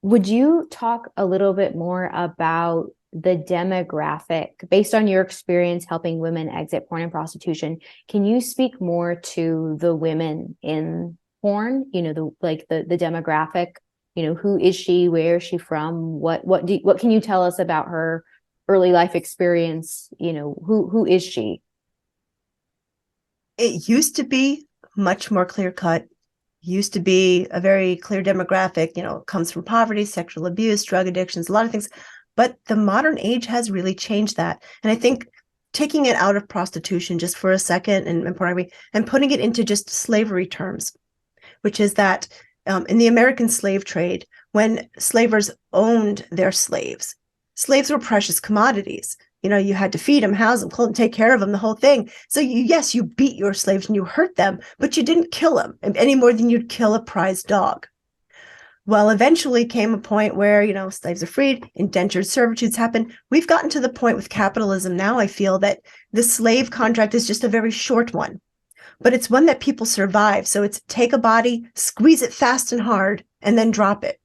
Would you talk a little bit more about the demographic based on your experience helping women exit porn and prostitution? Can you speak more to the women in porn? The demographic. Who is she? Where is she from? What can you tell us about her early life experience? Who is she? It used to be much more clear cut, used to be a very clear demographic, comes from poverty, sexual abuse, drug addictions, a lot of things. But the modern age has really changed that. And I think taking it out of prostitution just for a second and pornography and putting it into just slavery terms, which is that in the American slave trade, when slavers owned their slaves, slaves were precious commodities. You had to feed them, house them, clothe them, take care of them, the whole thing. So yes, you beat your slaves and you hurt them, but you didn't kill them any more than you'd kill a prize dog. Well, eventually came a point where, slaves are freed, indentured servitudes happen. We've gotten to the point with capitalism now, I feel, that the slave contract is just a very short one, but it's one that people survive. So it's take a body, squeeze it fast and hard, and then drop it.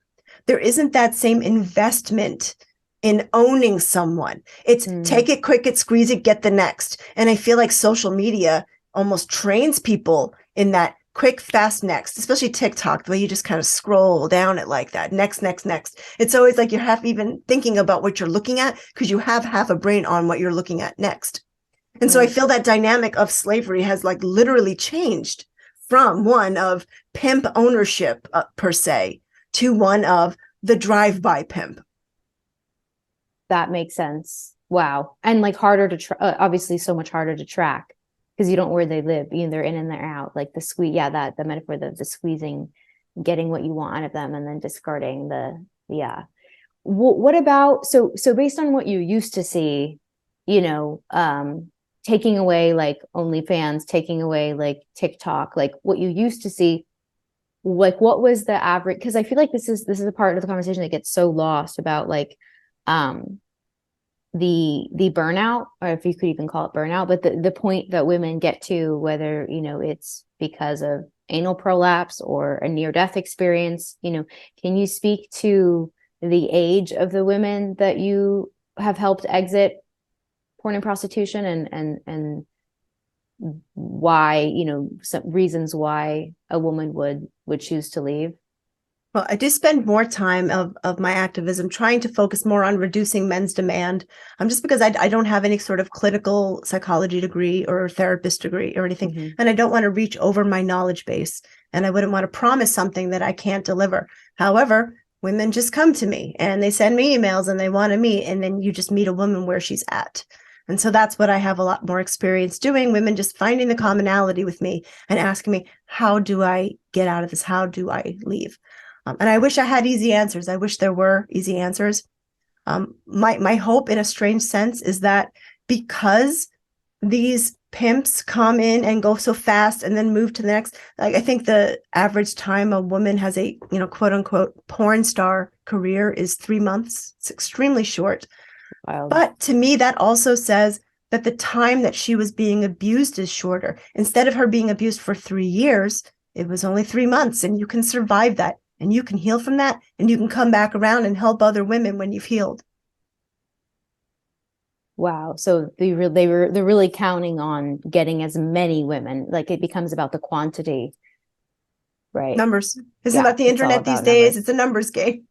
There isn't that same investment in owning someone. It's take it, quick it, squeeze it, get the next. And I feel like social media almost trains people in that quick, fast next, especially TikTok, the way you just kind of scroll down it like that. Next, next, next. It's always like you're half even thinking about what you're looking at because you have half a brain on what you're looking at next. And so I feel that dynamic of slavery has like literally changed from one of pimp ownership per se to one of the drive-by pimp. That makes sense. Wow. And like harder to obviously so much harder to track because you don't know where they live. They're in and they're out. Like the squeeze. Yeah, that the metaphor, the squeezing, getting what you want out of them and then discarding yeah. What about, so based on what you used to see, taking away like OnlyFans, taking away like TikTok, like what you used to see, like what was the average? Because I feel like this is a part of the conversation that gets so lost about like um the burnout, or if you could even call it burnout, but the point that women get to, whether it's because of anal prolapse or a near-death experience. Can you speak to the age of the women that you have helped exit porn and prostitution, and why, some reasons why a woman would choose to leave? Well, I do spend more time of my activism trying to focus more on reducing men's demand, just because I don't have any sort of clinical psychology degree or therapist degree or anything. Mm-hmm. And I don't want to reach over my knowledge base. And I wouldn't want to promise something that I can't deliver. However, women just come to me and they send me emails and they want to meet. And then you just meet a woman where she's at. And so that's what I have a lot more experience doing. Women just finding the commonality with me and asking me, how do I get out of this? How do I leave? And I wish I had easy answers. I wish there were easy answers. My hope, in a strange sense, is that because these pimps come in and go so fast and then move to the next, like I think the average time a woman has a quote unquote porn star career is 3 months. It's extremely short. Wild. But to me, that also says that the time that she was being abused is shorter. Instead of her being abused for 3 years, it was only 3 months, and you can survive that. And you can heal from that, and you can come back around and help other women when you've healed. Wow. So they're really counting on getting as many women. Like it becomes about the quantity, right? Numbers. Isn't Yeah, about the it's all internet these about days. numbers. It's a numbers game.